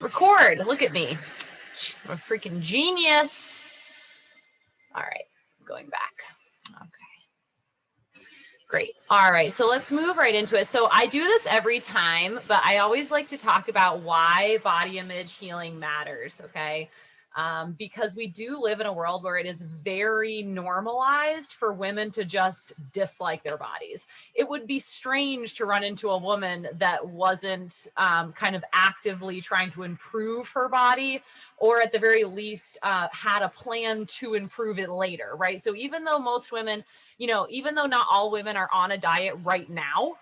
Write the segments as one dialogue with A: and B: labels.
A: Record. Look at me. Jeez, I'm a freaking genius. All right, going back. Okay, great. All right, so let's move right into it. So I do this every time, but I always like to talk about why body image healing matters, okay? Because we do live in a world where it is very normalized for women to just dislike their bodies. It would be strange to run into a woman that wasn't kind of actively trying to improve her body, or at the very least had a plan to improve it later, right? So even though most women, even though not all women are on a diet right now,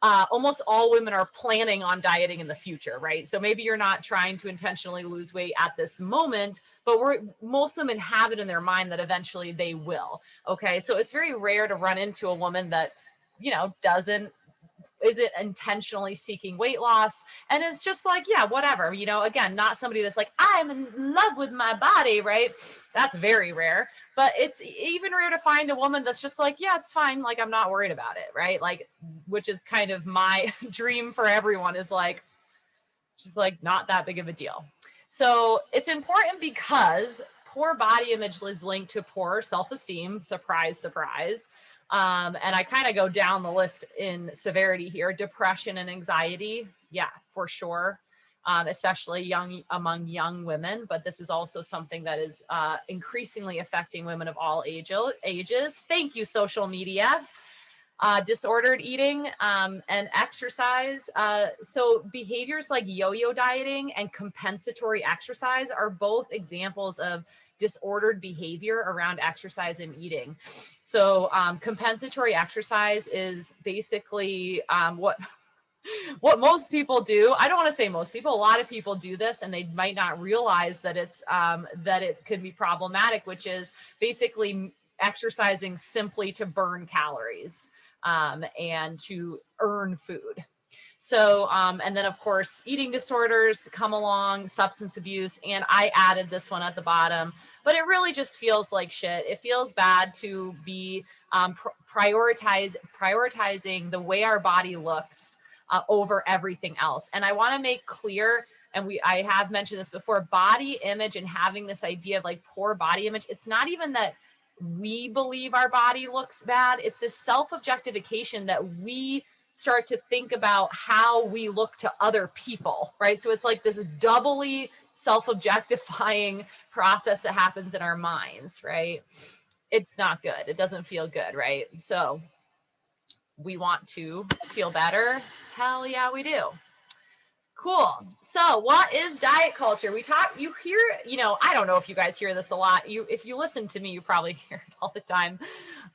A: almost all women are planning on dieting in the future, right? So maybe you're not trying to intentionally lose weight at this moment, but most women have it in their mind that eventually they will. Okay, so it's very rare to run into a woman that, doesn't isn't intentionally seeking weight loss and it's just like, yeah, whatever, again, not somebody that's like, I'm in love with my body, right? That's very rare. But it's even rare to find a woman that's just like, yeah, it's fine, like I'm not worried about it, right? Like, which is kind of my dream for everyone, is like, just like not that big of a deal. So it's important because poor body image is linked to poor self-esteem. Surprise, surprise. And I kind of go down the list in severity here. Depression and anxiety, yeah, for sure. Especially among young women, but this is also something that is increasingly affecting women of all ages. Thank you, social media. Disordered eating and exercise. So behaviors like yo-yo dieting and compensatory exercise are both examples of disordered behavior around exercise and eating. So compensatory exercise is basically what most people do. I don't want to say most people, a lot of people do this and they might not realize that that it could be problematic, which is basically exercising simply to burn calories and to earn food. So, and then of course, eating disorders come along, substance abuse, and I added this one at the bottom, but it really just feels like shit. It feels bad to be prioritizing the way our body looks over everything else. And I want to make clear, and I have mentioned this before, body image and having this idea of like poor body image, it's not even that we believe our body looks bad. It's this self-objectification that we start to think about how we look to other people, right? So it's like this doubly self-objectifying process that happens in our minds, right? It's not good. It doesn't feel good, right? So we want to feel better. Hell yeah, we do. Cool. So what is diet culture? You hear, I don't know if you guys hear this a lot. If you listen to me, you probably hear it all the time.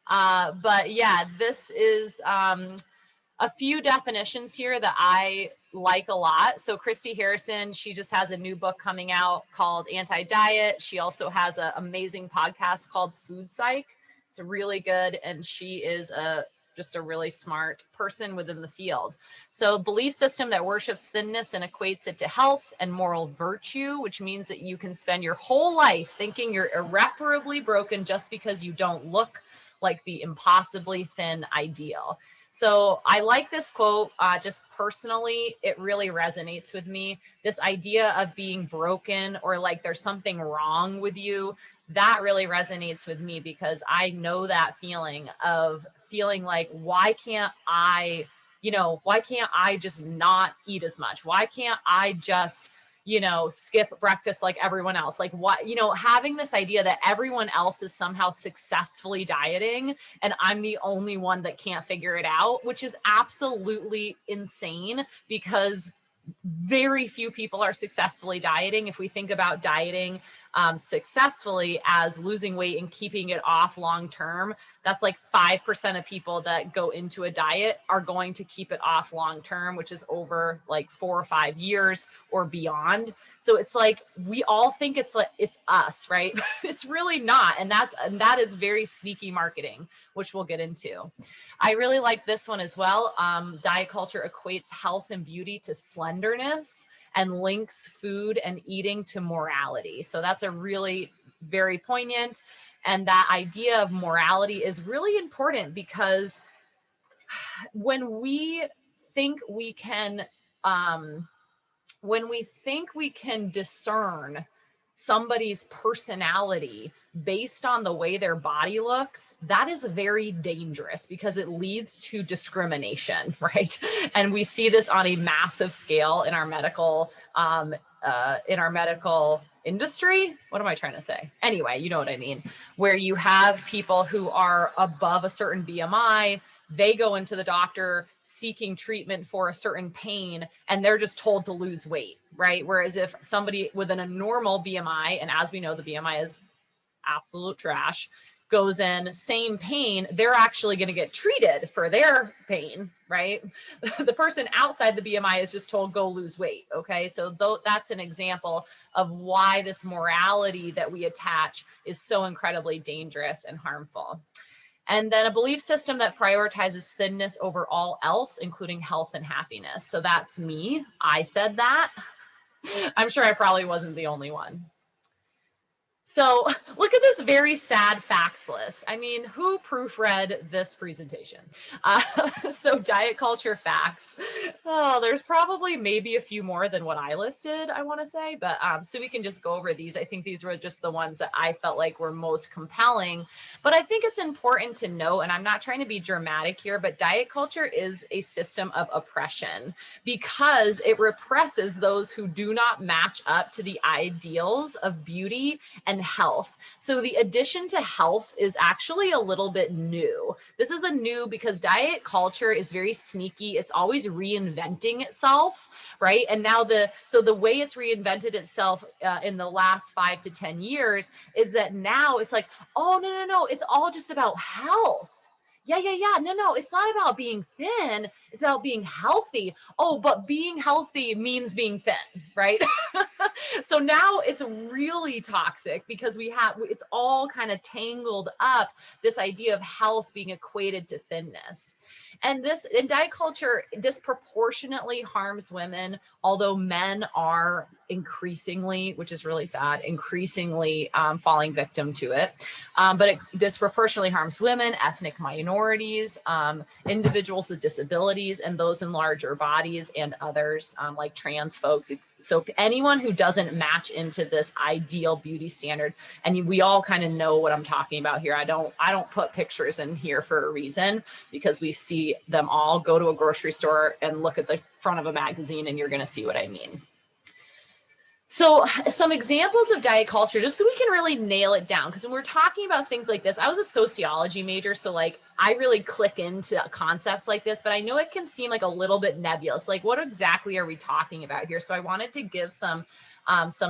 A: But yeah, this is a few definitions here that I like a lot. So Christy Harrison, she just has a new book coming out called Anti-Diet. She also has an amazing podcast called Food Psych. It's really good. And she is just a really smart person within the field. So belief system that worships thinness and equates it to health and moral virtue, which means that you can spend your whole life thinking you're irreparably broken just because you don't look like the impossibly thin ideal. So I like this quote, just personally, it really resonates with me. This idea of being broken or like there's something wrong with you, that really resonates with me because I know that feeling of feeling like, why can't I just not eat as much? Why can't I just skip breakfast like everyone else? Like, what, having this idea that everyone else is somehow successfully dieting and I'm the only one that can't figure it out, which is absolutely insane because very few people are successfully dieting. If we think about dieting successfully as losing weight and keeping it off long term, that's like 5% of people that go into a diet are going to keep it off long term, which is over like 4 or 5 years or beyond. So it's like we all think it's like it's us, right? It's really not. And that is very sneaky marketing, which we'll get into. I really like this one as well. Diet culture equates health and beauty to slenderness and links food and eating to morality. So that's a really very poignant. And that idea of morality is really important because when we think we can, when we think we can discern somebody's personality based on the way their body looks, that is very dangerous because it leads to discrimination, right? And we see this on a massive scale in our medical industry. What am I trying to say? Anyway, you know what I mean, where you have people who are above a certain BMI, they go into the doctor seeking treatment for a certain pain and they're just told to lose weight, right? Whereas if somebody within a normal BMI, and as we know, the BMI is absolute trash, goes in, same pain, they're actually going to get treated for their pain, right? The person outside the BMI is just told, go lose weight. Okay. So that's an example of why this morality that we attach is so incredibly dangerous and harmful. And then a belief system that prioritizes thinness over all else, including health and happiness. So that's me. I said that. I'm sure I probably wasn't the only one. So look at this very sad facts list. I mean, who proofread this presentation? So diet culture facts. Oh, there's probably maybe a few more than what I listed, I want to say, but so we can just go over these. I think these were just the ones that I felt like were most compelling. But I think it's important to note, and I'm not trying to be dramatic here, but diet culture is a system of oppression because it represses those who do not match up to the ideals of beauty and health. So the addition to health is actually a little bit new. This is a new because diet culture is very sneaky. It's always reinventing itself, right? And now the way it's reinvented itself in the last 5 to 10 years is that now it's like, oh, no, it's all just about health. Yeah. No, it's not about being thin. It's about being healthy. Oh, but being healthy means being thin, right? So now it's really toxic because it's all kind of tangled up, this idea of health being equated to thinness. And this in diet culture disproportionately harms women, although men are increasingly, which is really sad, increasingly falling victim to it. But it disproportionately harms women, ethnic minorities, individuals with disabilities, and those in larger bodies, and others like trans folks. So anyone who doesn't match into this ideal beauty standard, and we all kind of know what I'm talking about here. I don't put pictures in here for a reason, because we see them all. Go to a grocery store and look at the front of a magazine and you're going to see what I mean. So some examples of diet culture, just so we can really nail it down, because when we're talking about things like this, I was a sociology major, so like I really click into concepts like this, but I know it can seem like a little bit nebulous. Like, what exactly are we talking about here? So I wanted to give some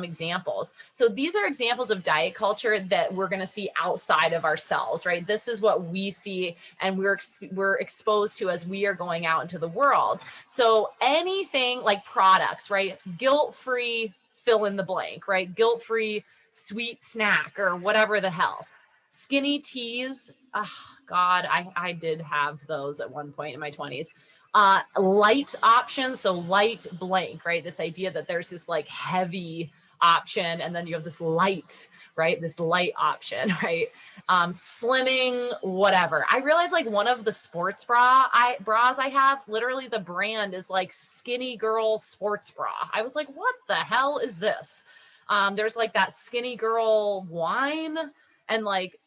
A: examples. So these are examples of diet culture that we're going to see outside of ourselves, right? This is what we see and we're exposed to as we are going out into the world. So anything like products, right? Guilt-free, fill in the blank, right? Guilt-free sweet snack or whatever the hell. Skinny teas. Oh, God, I did have those at one point in my 20s. Light options, so light blank, right? This idea that there's this like heavy option and then you have this light, right? This light option, right? Slimming, whatever. I realized like one of the sports bras I have, literally the brand is like Skinny Girl Sports Bra. I was like, what the hell is this? There's like that Skinny Girl wine and like,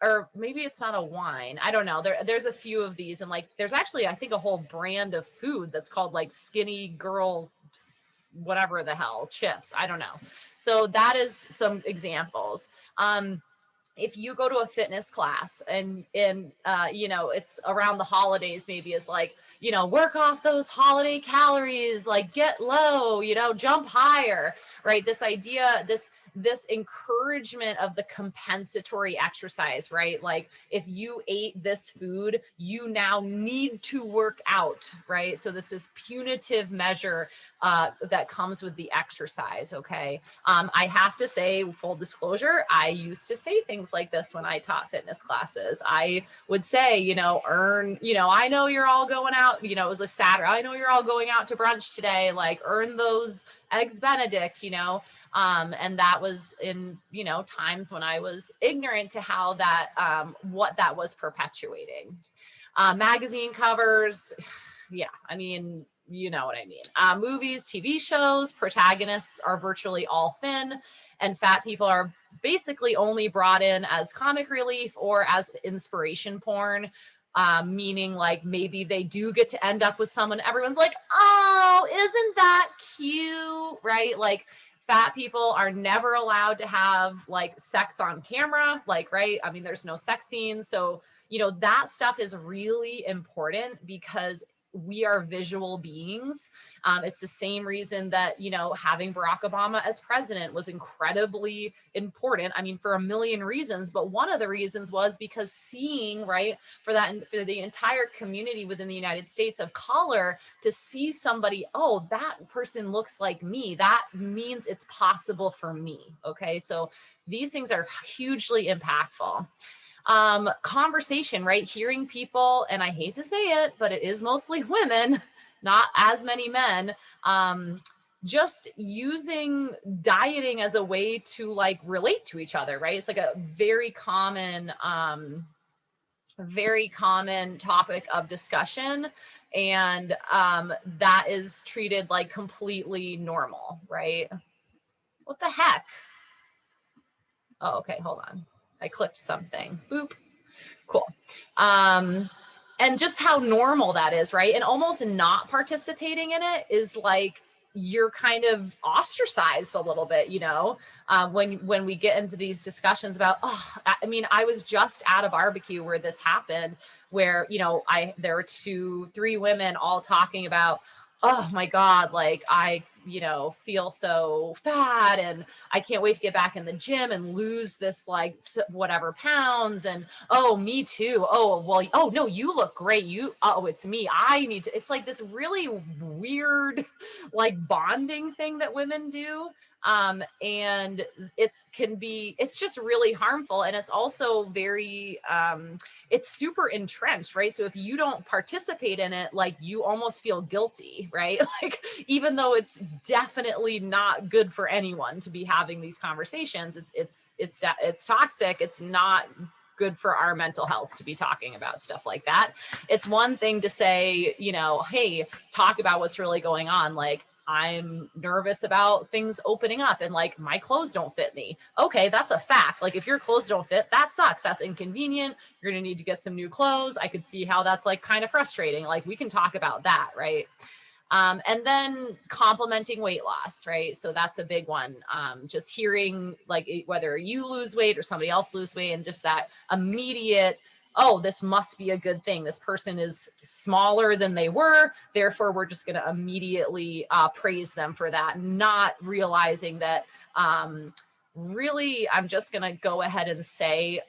A: or maybe it's not a wine. I don't know. There's a few of these, and like there's actually I think a whole brand of food that's called like Skinny Girl whatever the hell chips. I don't know. So that is some examples. If you go to a fitness class and you know, it's around the holidays, maybe it's like, you know, work off those holiday calories, like get low, you know, jump higher, right? This idea, this encouragement of the compensatory exercise, right? Like if you ate this food, you now need to work out, right? So this is punitive measure that comes with the exercise, okay? I have to say, full disclosure, I used to say things like this when I taught fitness classes. I would say, you know, I know you're all going out, you know, it was a Saturday, I know you're all going out to brunch today, like earn those eggs Benedict, you know, and that was in, you know, times when I was ignorant to how that, what that was perpetuating. Magazine covers, yeah, I mean, you know what I mean. Movies, TV shows, protagonists are virtually all thin, and fat people are basically only brought in as comic relief or as inspiration porn. Meaning like maybe they do get to end up with someone, everyone's like, oh, isn't that cute, right? Like fat people are never allowed to have like sex on camera, like, right? I mean, there's no sex scenes. So, you know, that stuff is really important because we are visual beings. It's the same reason that, you know, having Barack Obama as president was incredibly important. I mean, for a million reasons, but one of the reasons was because seeing, right, for the entire community within the United States of color to see somebody, oh, that person looks like me, that means it's possible for me. Okay, so these things are hugely impactful. Conversation, right? Hearing people, and I hate to say it, but it is mostly women, not as many men, just using dieting as a way to like relate to each other, right? It's like a very common topic of discussion, and that is treated like completely normal, right? What the heck? Oh, okay, hold on. I clicked something. Boop. Cool. And just how normal that is, right? And almost not participating in it is like you're kind of ostracized a little bit, you know, when we get into these discussions about, oh, I mean, I was just at a barbecue where this happened, where, you know, there were 2-3 women all talking about, oh my God, like I, you know, feel so fat and I can't wait to get back in the gym and lose this like whatever pounds. And oh, me too. Oh, well, oh no, you look great. Oh, it's me. I need to, it's like this really weird, like bonding thing that women do. And it's just really harmful. And it's also very, it's super entrenched, right? So if you don't participate in it, like you almost feel guilty, right? Like, even though it's definitely not good for anyone to be having these conversations, it's toxic. It's not good for our mental health to be talking about stuff like that. It's one thing to say, you know, hey, talk about what's really going on. Like, I'm nervous about things opening up and like my clothes don't fit me. Okay, that's a fact. Like if your clothes don't fit, that sucks. That's inconvenient. You're gonna need to get some new clothes. I could see how that's like kind of frustrating. Like we can talk about that, right? And then complimenting weight loss, right? So that's a big one. Just hearing like whether you lose weight or somebody else lose weight, and just that immediate, oh, this must be a good thing. This person is smaller than they were, therefore we're just going to immediately praise them for that, not realizing that really, I'm just going to go ahead and say,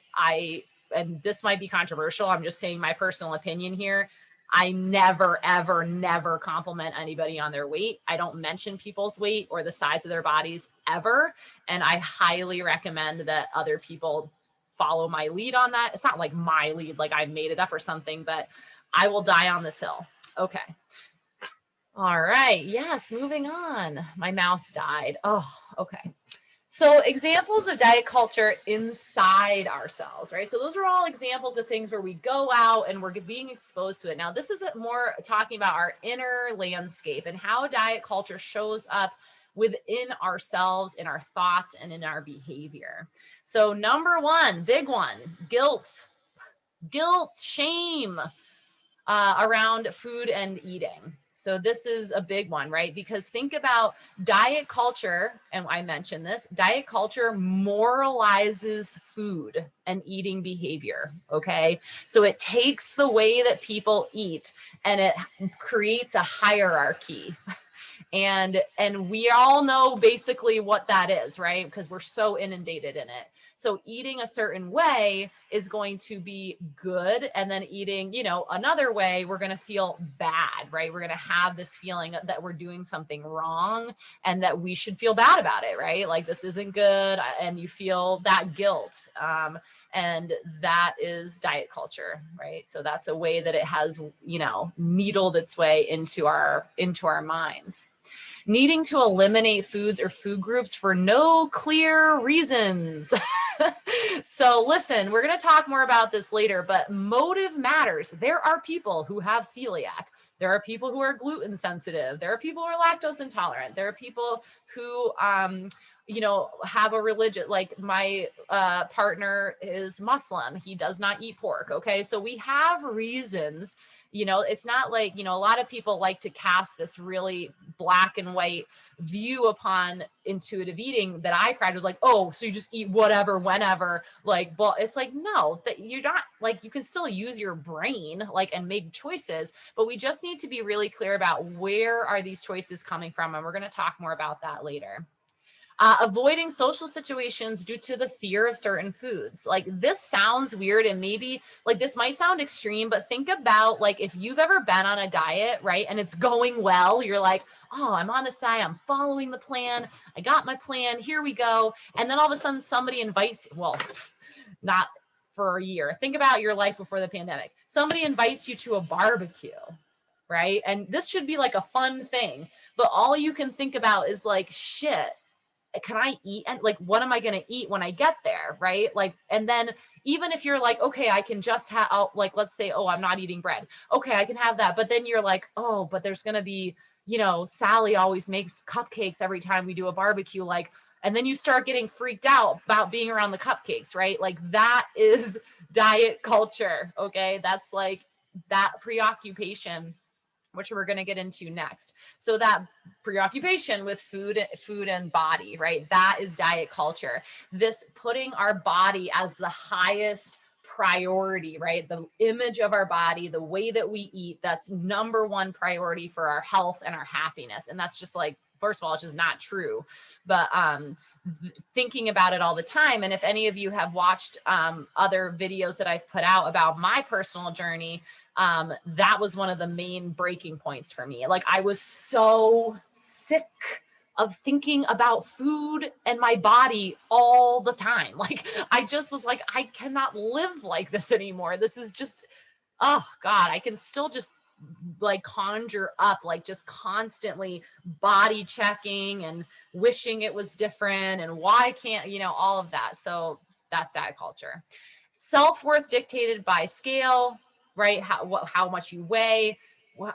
A: and this might be controversial, I'm just saying my personal opinion here, I never, ever, never compliment anybody on their weight. I don't mention people's weight or the size of their bodies ever. And I highly recommend that other people follow my lead on that. It's not like my lead, like I made it up or something, but I will die on this hill. Okay. All right. Yes, moving on. My mouse died. Oh, okay. So examples of diet culture inside ourselves, right? So those are all examples of things where we go out and we're being exposed to it. Now, this is more talking about our inner landscape and how diet culture shows up within ourselves, in our thoughts, and in our behavior. So number one, big one, guilt, shame around food and eating. So this is a big one, right? Because think about diet culture, and I mentioned this, diet culture moralizes food and eating behavior, okay? So it takes the way that people eat and it creates a hierarchy. And we all know basically what that is, right? Because we're so inundated in it. So eating a certain way is going to be good. And then eating, you know, another way, we're going to feel bad, right? We're going to have this feeling that we're doing something wrong and that we should feel bad about it, right? Like this isn't good. And you feel that guilt. And that is diet culture, right? So that's a way that it has, you know, needled its way into our minds. Needing to eliminate foods or food groups for no clear reasons. So listen, we're going to talk more about this later, but motive matters. There are people who have celiac. There are people who are gluten sensitive. There are people who are lactose intolerant. There are people who, you know, have a religion, like my partner is Muslim. He does not eat pork. Okay. So we have reasons, you know, it's not like, you know, a lot of people like to cast this really black and white view upon intuitive eating that I practice, like, oh, so you just eat whatever, whenever, like, well, it's like, no, that you're not, like, you can still use your brain, like, and make choices, but we just need to be really clear about where are these choices coming from. And we're going to talk more about that later. Avoiding social situations due to the fear of certain foods. Like, this sounds weird, and maybe like this might sound extreme, but think about, like, if you've ever been on a diet, right, and it's going well, you're like, oh, I'm on this diet, I'm following the plan, I got my plan, here we go. And then all of a sudden somebody invites, well, not for a year. Think about your life before the pandemic. Somebody invites you to a barbecue, right? And this should be like a fun thing, but all you can think about is like, shit, can I eat? And like, what am I going to eat when I get there? Right. Like, and then even if you're like, okay, I can just have, like, let's say, oh, I'm not eating bread. Okay, I can have that. But then you're like, oh, but there's going to be, you know, Sally always makes cupcakes every time we do a barbecue. Like, and then you start getting freaked out about being around the cupcakes, right? Like, that is diet culture. Okay. That's like that preoccupation, which we're going to get into next. So that preoccupation with food and body, right? That is diet culture. This putting our body as the highest priority, right? The image of our body, the way that we eat, that's number one priority for our health and our happiness. And that's just like, first of all, it's just not true, but thinking about it all the time. And if any of you have watched other videos that I've put out about my personal journey, that was one of the main breaking points for me. Like, I was so sick of thinking about food and my body all the time. Like, I just was like, I cannot live like this anymore. This is just, oh God, I can still just like conjure up, like, just constantly body checking and wishing it was different and why can't, you know, all of that. So that's diet culture. Self-worth dictated by scale, right? How much you weigh,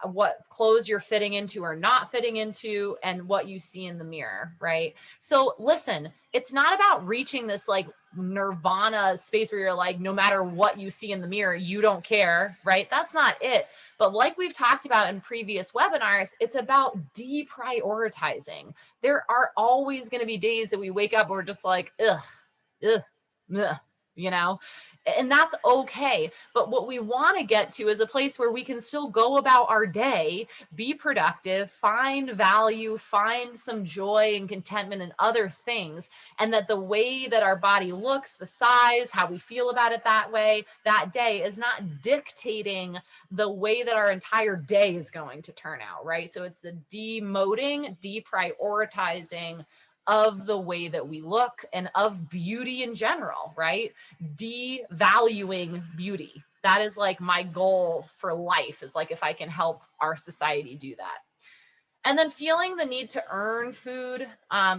A: what clothes you're fitting into or not fitting into, and what you see in the mirror, right? So listen, it's not about reaching this like nirvana space where you're like, no matter what you see in the mirror, you don't care, right? That's not it. But like we've talked about in previous webinars, it's about deprioritizing. There are always going to be days that we wake up and we're just like, ugh, ugh, ugh, you know, and that's okay. But what we want to get to is a place where we can still go about our day, be productive, find value, find some joy and contentment in other things. And that the way that our body looks, the size, how we feel about it that way, that day, is not dictating the way that our entire day is going to turn out, right? So it's the demoting, deprioritizing of the way that we look and of beauty in general, right? Devaluing beauty. That is like my goal for life, is like, if I can help our society do that. And then feeling the need to earn food.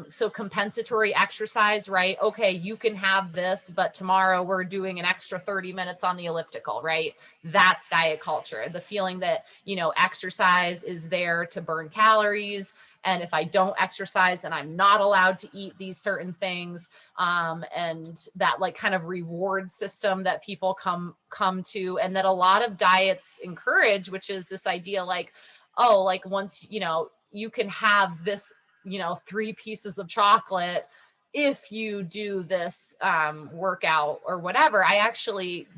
A: So compensatory exercise, right? Okay, you can have this, but tomorrow we're doing an extra 30 minutes on the elliptical, right? That's diet culture. The feeling that, you know, exercise is there to burn calories. And if I don't exercise, then I'm not allowed to eat these certain things. And that like kind of reward system that people come to, and that a lot of diets encourage, which is this idea like, oh, like, once, you know, you can have this, you know, 3 pieces of chocolate if you do this workout or whatever. I actually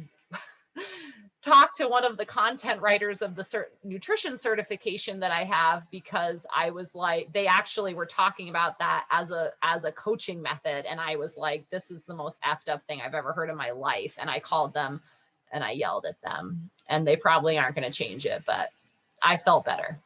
A: talked to one of the content writers of the nutrition certification that I have, because I was like, they actually were talking about that as a coaching method. And I was like, this is the most effed up thing I've ever heard in my life. And I called them and I yelled at them, and they probably aren't going to change it, but I felt better.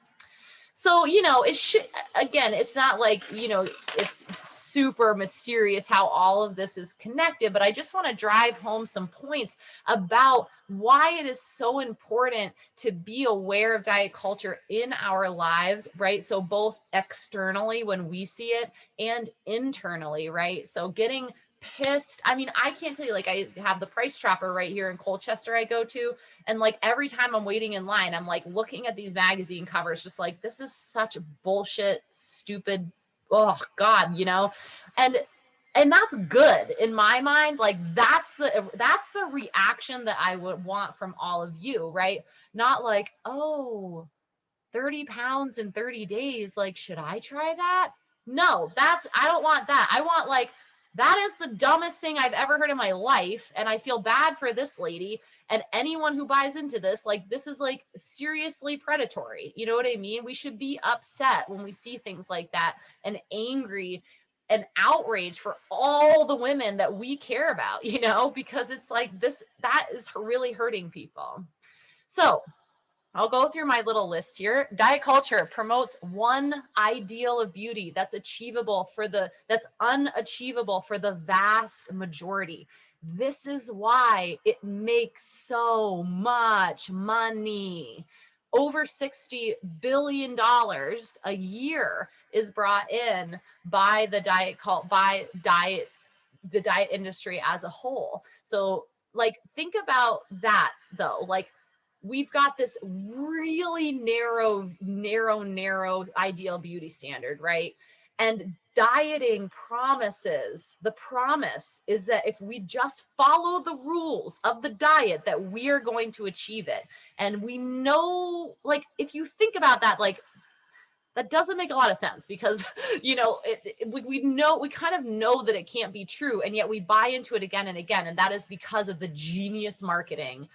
A: So, you know, it should, again, it's not like, you know, it's super mysterious how all of this is connected, but I just want to drive home some points about why it is so important to be aware of diet culture in our lives, right? So both externally when we see it and internally, right? So getting pissed. I mean, I can't tell you, like, I have the Price Chopper right here in Colchester I go to, and like every time I'm waiting in line, I'm like looking at these magazine covers, just like, this is such bullshit, stupid, oh God, you know? And that's good in my mind. Like that's the reaction that I would want from all of you, right? Not like, oh, 30 pounds in 30 days. Like, should I try that? No, I don't want that. I want like, that is the dumbest thing I've ever heard in my life. And I feel bad for this lady and anyone who buys into this. Like, this is like seriously predatory. You know what I mean? We should be upset when we see things like that and angry and outraged for all the women that we care about, you know, because it's like this, that is really hurting people. So I'll go through my little list here. Diet culture promotes one ideal of beauty that's unachievable for the vast majority. This is why it makes so much money. Over $60 billion a year is brought in by the diet industry as a whole. So like, think about that though. Like, we've got this really narrow ideal beauty standard, right? And dieting the promise is that if we just follow the rules of the diet, that we are going to achieve it. And we know, like, if you think about that, like, that doesn't make a lot of sense because, you know, we kind of know that it can't be true, and yet we buy into it again and again. And that is because of the genius marketing,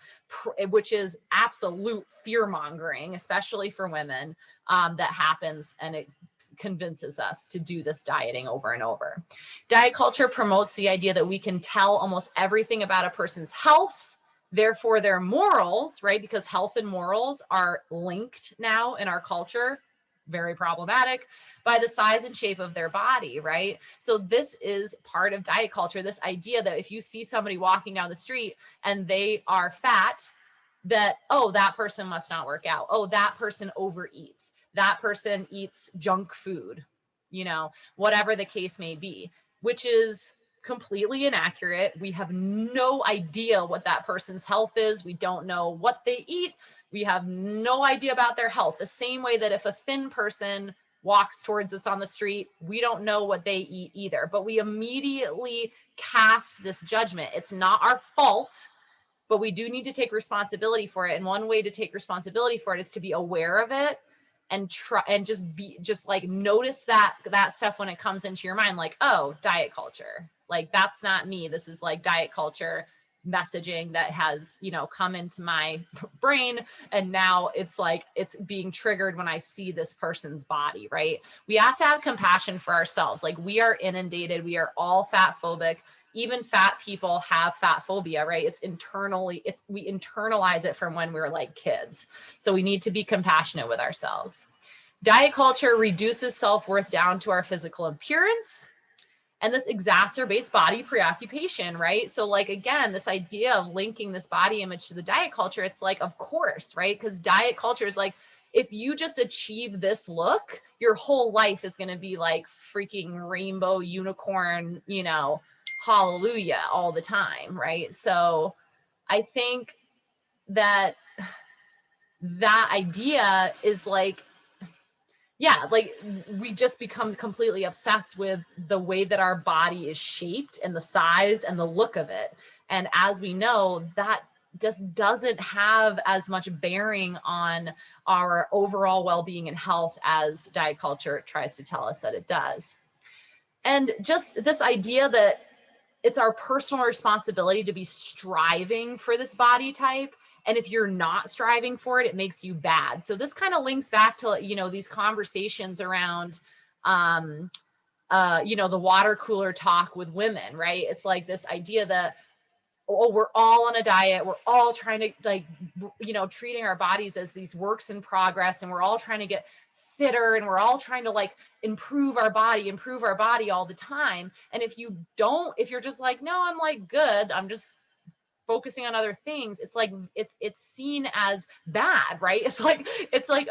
A: which is absolute fear mongering, especially for women, that happens, and it convinces us to do this dieting over and over. Diet culture promotes the idea that we can tell almost everything about a person's health, therefore their morals, right? Because health and morals are linked now in our culture. Very problematic, by the size and shape of their body, right? So this is part of diet culture, this idea that if you see somebody walking down the street and they are fat, that, oh, that person must not work out. Oh, that person overeats. That person eats junk food, you know, whatever the case may be, which is completely inaccurate. We have no idea what that person's health is. We don't know what they eat. We have no idea about their health. The same way that if a thin person walks towards us on the street, we don't know what they eat either, but we immediately cast this judgment. It's not our fault, but we do need to take responsibility for it. And one way to take responsibility for it is to be aware of it and try and just like notice that stuff when it comes into your mind, like, oh, diet culture, like, that's not me. This is like diet culture messaging that has, you know, come into my brain, and now it's like it's being triggered when I see this person's body, right? We have to have compassion for ourselves. Like, we are inundated, we are all fat phobic. Even fat people have fat phobia, right? We internalize it from when we were like kids. So we need to be compassionate with ourselves. Diet culture reduces self-worth down to our physical appearance. And this exacerbates body preoccupation, right? So like, again, this idea of linking this body image to the diet culture, it's like, of course, right? Because diet culture is like, if you just achieve this look, your whole life is going to be like freaking rainbow unicorn, you know, hallelujah all the time, right? So I think that idea is like, yeah, like, we just become completely obsessed with the way that our body is shaped and the size and the look of it. And as we know, that just doesn't have as much bearing on our overall well-being and health as diet culture tries to tell us that it does. And just this idea that it's our personal responsibility to be striving for this body type. And if you're not striving for it, it makes you bad. So this kind of links back to, you know, these conversations around, you know, the water cooler talk with women, right? It's like this idea that, oh, we're all on a diet. We're all trying to, like, you know, treating our bodies as these works in progress. And we're all trying to get fitter, and we're all trying to like improve our body all the time. And if you're just like, no, I'm like good, I'm just focusing on other things, it's like it's seen as bad, right? It's like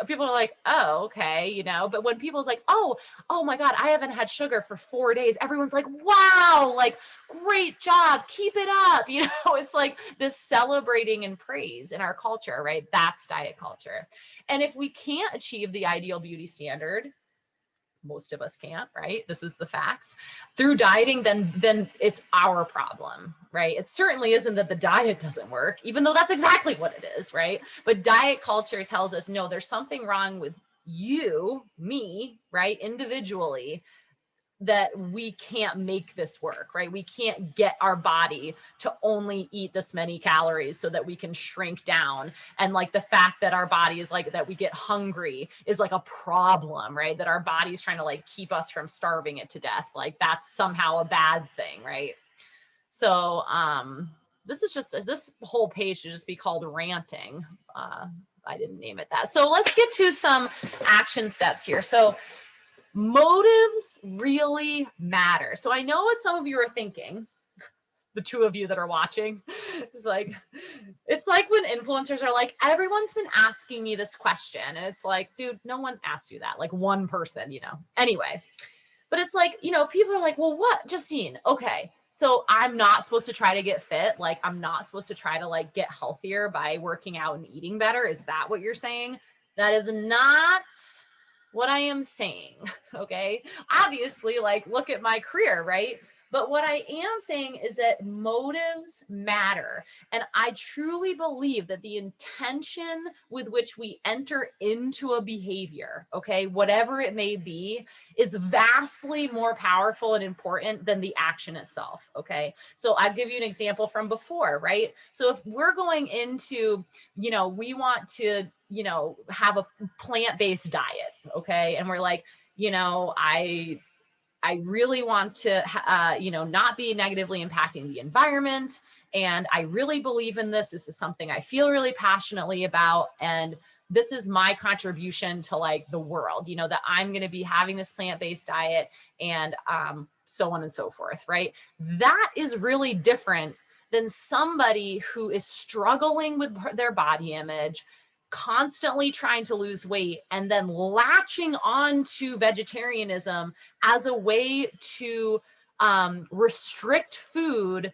A: people are like, oh, okay, you know. But when people's like, oh my God, I haven't had sugar for 4 days, everyone's like, wow, like great job, keep it up. You know, it's like this celebrating and praise in our culture, right? That's diet culture. And if we can't achieve the ideal beauty standard, most of us can't, right? This is the facts through dieting, then it's our problem, right? It certainly isn't that the diet doesn't work, even though that's exactly what it is, right? But diet culture tells us, no, there's something wrong with you, me, right? Individually, that we can't make this work, right? We can't get our body to only eat this many calories so that we can shrink down. And like the fact that our body is like, that we get hungry is like a problem, right? That our body is trying to like keep us from starving it to death. Like that's somehow a bad thing, right? So this is just, this whole page should just be called ranting. I didn't name it that. So let's get to some action steps here. So motives really matter. So I know what some of you are thinking, the two of you that are watching. It's like when influencers are like, everyone's been asking me this question. And it's like, dude, no one asked you that. Like one person, you know. Anyway, but it's like, you know, people are like, well, what, Justine? Okay, so I'm not supposed to try to get fit. Like I'm not supposed to try to like get healthier by working out and eating better. Is that what you're saying? That is not what I am saying. Okay. Obviously, like, look at my career, right? But what I am saying is that motives matter. And I truly believe that the intention with which we enter into a behavior, okay, whatever it may be, is vastly more powerful and important than the action itself. Okay. So I'll give you an example from before, right? So if we're going into, you know, we want to, you know, have a plant-based diet, okay, and we're like, you know, I really want to, you know, not be negatively impacting the environment, and I really believe in this. This is something I feel really passionately about, and this is my contribution to like the world, you know, that I'm going to be having this plant-based diet, and so on and so forth, right? That is really different than somebody who is struggling with their body image, constantly trying to lose weight, and then latching on to vegetarianism as a way to restrict food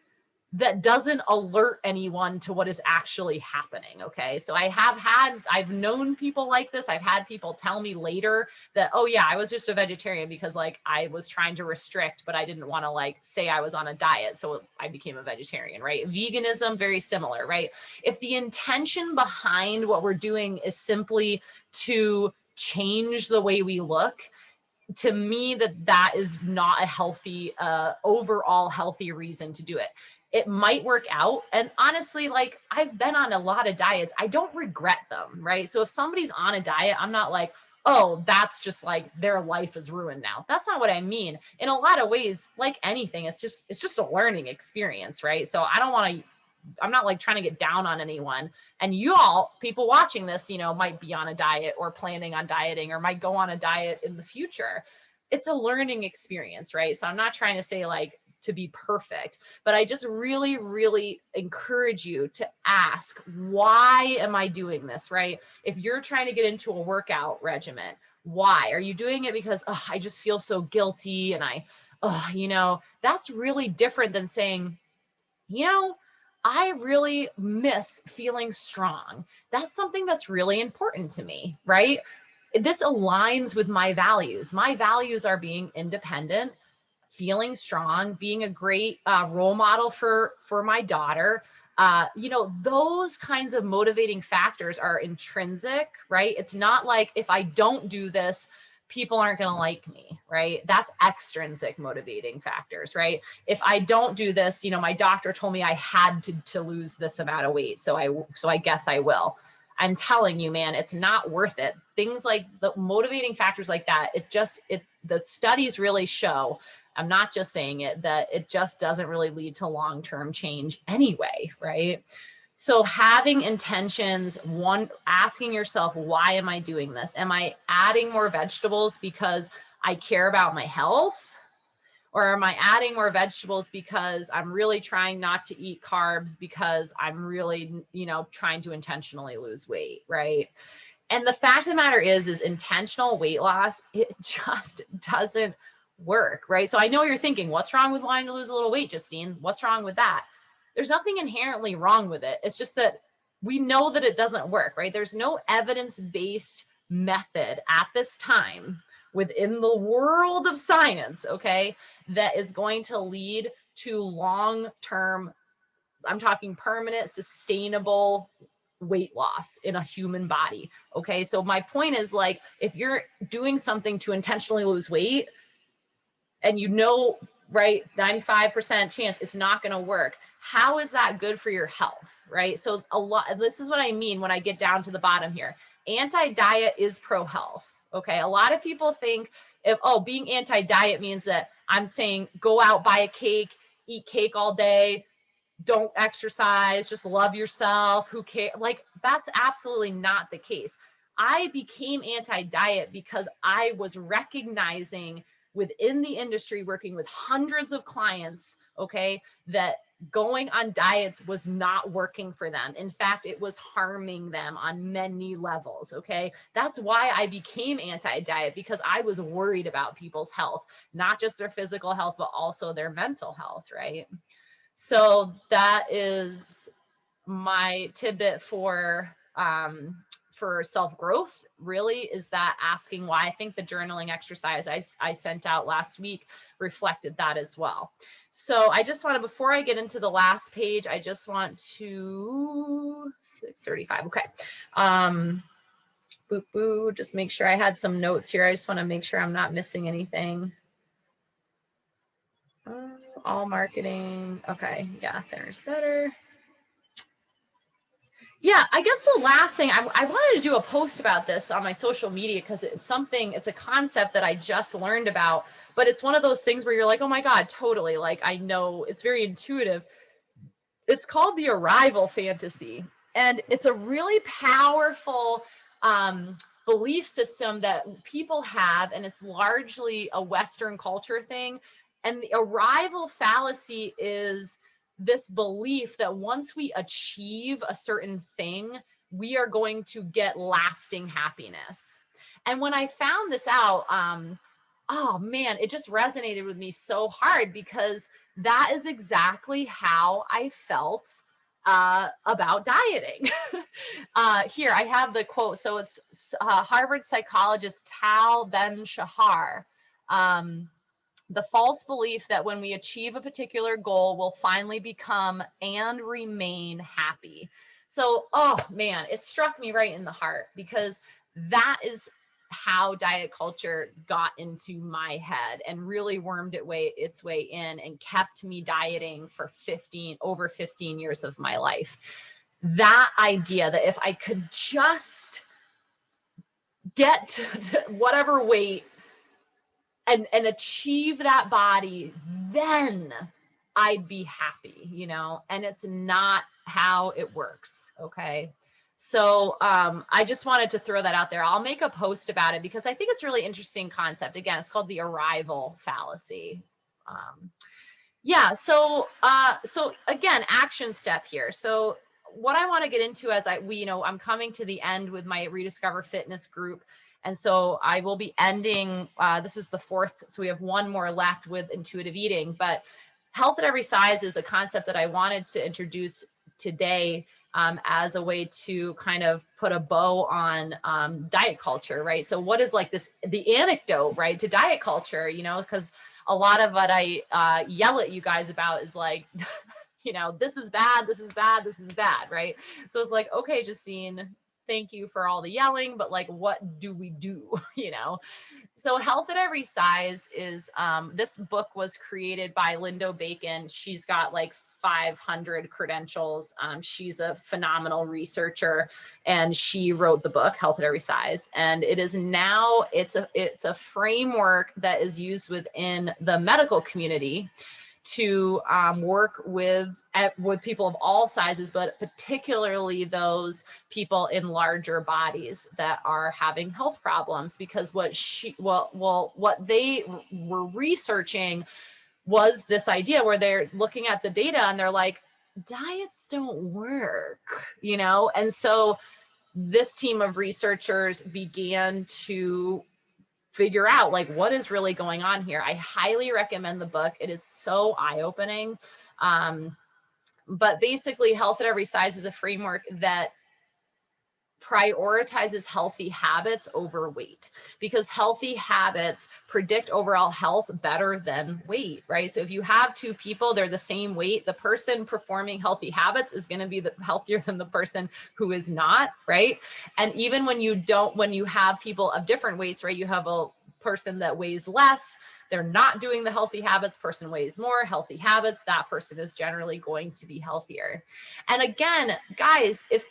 A: that doesn't alert anyone to what is actually happening. Okay. So I've known people like this. I've had people tell me later that, oh yeah, I was just a vegetarian because like I was trying to restrict, but I didn't want to like say I was on a diet. So I became a vegetarian, right? Veganism, very similar, right? If the intention behind what we're doing is simply to change the way we look, to me, that is not a healthy, overall healthy reason to do it. It might work out. And honestly, like I've been on a lot of diets. I don't regret them, right? So if somebody's on a diet, I'm not like, oh, that's just like their life is ruined now. That's not what I mean. In a lot of ways, like anything, it's just a learning experience, right? So I'm not like trying to get down on anyone. And you all, people watching this, you know, might be on a diet or planning on dieting or might go on a diet in the future. It's a learning experience, right? So I'm not trying to say like to be perfect, but I just really, really encourage you to ask, why am I doing this, right? If you're trying to get into a workout regimen, why? Are you doing it because, oh, I just feel so guilty and you know, that's really different than saying, you know, I really miss feeling strong. That's something that's really important to me, right? This aligns with my values. My values are being independent, feeling strong, being a great role model for my daughter. You know, those kinds of motivating factors are intrinsic, right? It's not like if I don't do this, people aren't going to like me, right? That's extrinsic motivating factors, right? If I don't do this, you know, my doctor told me I had to lose this amount of weight, so I guess I will. I'm telling you, man, it's not worth it. Things like the motivating factors like that, the studies really show, I'm not just saying it, that it just doesn't really lead to long-term change anyway, right? So having intentions, one, asking yourself, why am I doing this? Am I adding more vegetables because I care about my health? Or am I adding more vegetables because I'm really trying not to eat carbs because I'm really, you know, trying to intentionally lose weight, right? And the fact of the matter is intentional weight loss, it just doesn't work, right? So I know you're thinking, what's wrong with wanting to lose a little weight, Justine? What's wrong with that? There's nothing inherently wrong with it. It's just that we know that it doesn't work, right? There's no evidence-based method at this time within the world of science, okay, that is going to lead to long-term, I'm talking permanent, sustainable weight loss in a human body. Okay. So my point is, like, if you're doing something to intentionally lose weight and you know, right, 95% chance it's not going to work, how is that good for your health? Right. So this is what I mean when I get down to the bottom here. Anti-diet is pro-health. Okay. A lot of people think being anti-diet means that I'm saying go out, buy a cake, eat cake all day, don't exercise, just love yourself, who cares? Like, that's absolutely not the case. I became anti-diet because I was recognizing within the industry, working with hundreds of clients, okay, that going on diets was not working for them. In fact, it was harming them on many levels, okay? That's why I became anti-diet, because I was worried about people's health, not just their physical health, but also their mental health, right? So that is my tidbit for self-growth, really, is that asking why. I think the journaling exercise I sent out last week reflected that as well. So I just want to, before I get into the last page, I just want to 6:35. Okay. Just make sure I had some notes here. I just want to make sure I'm not missing anything. All marketing. Okay. Yeah, there's better. Yeah, I guess the last thing, I wanted to do a post about this on my social media, because it's a concept that I just learned about, but it's one of those things where you're like, oh my God, totally. Like, I know it's very intuitive. It's called the arrival fantasy. And it's a really powerful belief system that people have, and it's largely a Western culture thing. And the arrival fallacy is this belief that once we achieve a certain thing, we are going to get lasting happiness. And when I found this out, oh man, it just resonated with me so hard, because that is exactly how I felt about dieting. Here, I have the quote. So it's Harvard psychologist Tal Ben-Shahar. The false belief that when we achieve a particular goal, we'll finally become and remain happy. So, oh man, it struck me right in the heart, because that is how diet culture got into my head and really wormed its way in and kept me dieting for over 15 years of my life. That idea that if I could just get to whatever weight and achieve that body, then I'd be happy, you know, and it's not how it works. Okay. So I just wanted to throw that out there. I'll make a post about it, because I think it's a really interesting concept. Again, it's called the arrival fallacy. Yeah. So again, action step here. So what I want to get into as I'm coming to the end with my Rediscover Fitness group. And so I will be ending, this is the 4th. So we have one more left with intuitive eating, but health at every size is a concept that I wanted to introduce today as a way to kind of put a bow on diet culture, right? So what is like the anecdote, right, to diet culture, you know, because a lot of what I yell at you guys about is like, you know, this is bad, this is bad, this is bad, right? So it's like, okay, Justine, thank you for all the yelling, but like, what do we do, you know? So Health at Every Size is, this book was created by Lindo Bacon. She's got like 500 credentials. She's a phenomenal researcher, and she wrote the book Health at Every Size. And it is now, it's a framework that is used within the medical community to work with people of all sizes, but particularly those people in larger bodies that are having health problems. Because what they were researching was this idea where they're looking at the data and they're like, diets don't work, you know? And so this team of researchers began to figure out like what is really going on here. I highly recommend the book. It is so eye-opening. But basically, Health at Every Size is a framework that prioritizes healthy habits over weight, because healthy habits predict overall health better than weight, right? So if you have two people, they're the same weight, the person performing healthy habits is going to be healthier than the person who is not, right? And even when you have people of different weights, right, you have a person that weighs less, they're not doing the healthy habits, person weighs more, healthy habits, that person is generally going to be healthier. And again, guys, if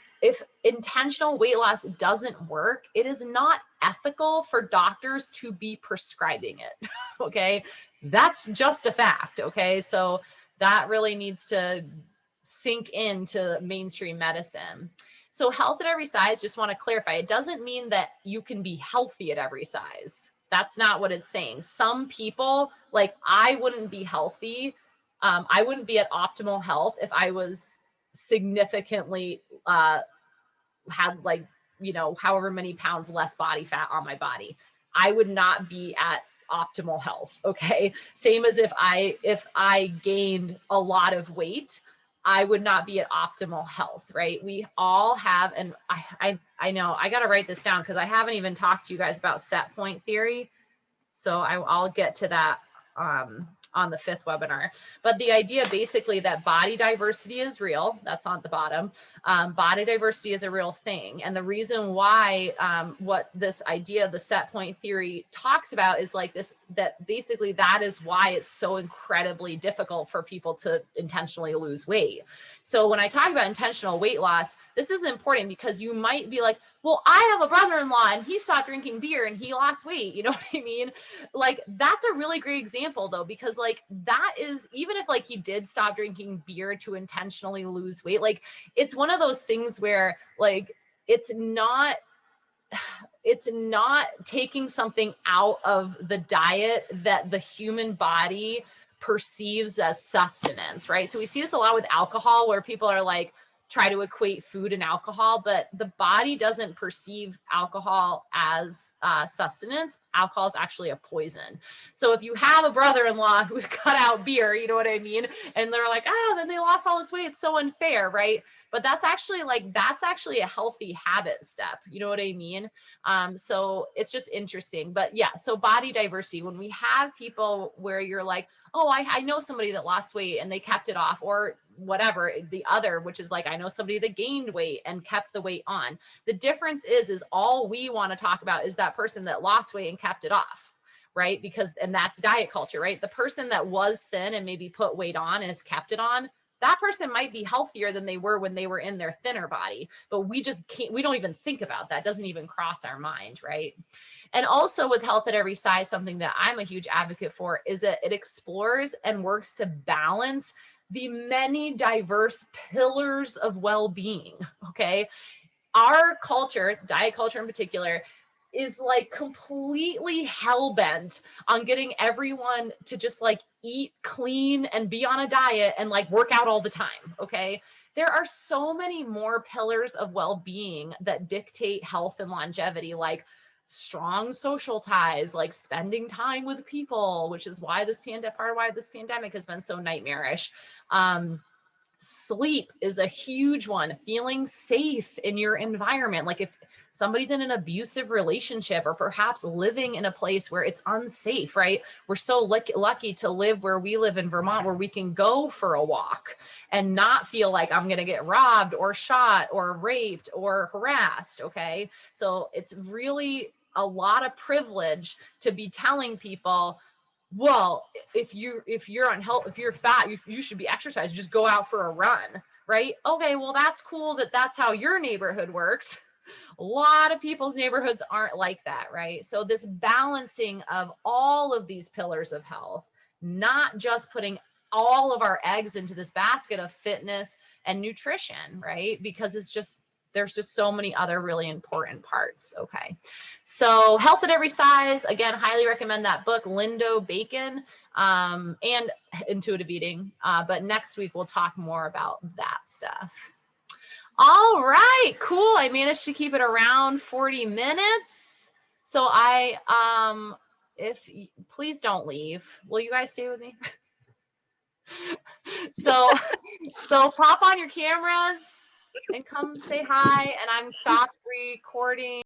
A: intentional weight loss doesn't work, it is not ethical for doctors to be prescribing it. Okay, that's just a fact. Okay, so that really needs to sink into mainstream medicine. So Health at Every Size, just want to clarify, it doesn't mean that you can be healthy at every size. That's not what it's saying. Some people, like I wouldn't be healthy, I wouldn't be at optimal health if I was significantly had like, you know, however many pounds less body fat on my body. I would not be at optimal health. Okay, same as if I gained a lot of weight, I would not be at optimal health, right? We all have, and I know I got to write this down because I haven't even talked to you guys about set point theory, so I'll get to that on the 5th webinar. But the idea basically that body diversity is real, that's on the bottom. Body diversity is a real thing. And the reason why what this idea of the set point theory talks about is like this, that basically that is why it's so incredibly difficult for people to intentionally lose weight. So when I talk about intentional weight loss, this is important because you might be like, well, I have a brother-in-law and he stopped drinking beer and he lost weight. You know what I mean? Like, that's a really great example though, because like that is, even if like he did stop drinking beer to intentionally lose weight, like it's one of those things where like it's not taking something out of the diet that the human body perceives as sustenance, right? So we see this a lot with alcohol where people are like, try to equate food and alcohol, but the body doesn't perceive alcohol as sustenance. Alcohol is actually a poison. So if you have a brother-in-law who's cut out beer, you know what I mean? And they're like, oh, then they lost all this weight. It's so unfair, right? But that's actually a healthy habit step. You know what I mean? So it's just interesting. But yeah, so body diversity, when we have people where you're like, oh, I know somebody that lost weight and they kept it off, or whatever, the other, which is like, I know somebody that gained weight and kept the weight on. The difference is all we want to talk about is that person that lost weight and kept it off, right? Because, and that's diet culture, right? The person that was thin and maybe put weight on and has kept it on, that person might be healthier than they were when they were in their thinner body, but we just can't, we don't even think about that. It doesn't even cross our mind, right? And also with Health at Every Size, something that I'm a huge advocate for is that it explores and works to balance the many diverse pillars of well-being, okay? Our culture, diet culture in particular, is like completely hell-bent on getting everyone to just like eat clean and be on a diet and like work out all the time, okay? There are so many more pillars of well-being that dictate health and longevity, like strong social ties, like spending time with people, which is why part of why this pandemic has been so nightmarish. Sleep is a huge one. Feeling safe in your environment. Like if somebody's in an abusive relationship or perhaps living in a place where it's unsafe, right? We're so lucky to live where we live in Vermont, where we can go for a walk and not feel like I'm going to get robbed or shot or raped or harassed. Okay. So it's really a lot of privilege to be telling people, well, if you're on health, if you're fat, you should be exercising, just go out for a run, right? Okay, well, that's cool that's how your neighborhood works. A lot of people's neighborhoods aren't like that, right? So this balancing of all of these pillars of health, not just putting all of our eggs into this basket of fitness and nutrition, right? Because it's just there's just so many other really important parts. Okay. So Health at Every Size, again, highly recommend that book, Lindo Bacon, and Intuitive Eating. But next week, we'll talk more about that stuff. All right, cool. I managed to keep it around 40 minutes. So please don't leave. Will you guys stay with me? So pop on your cameras and come say hi, and I'm stopped recording.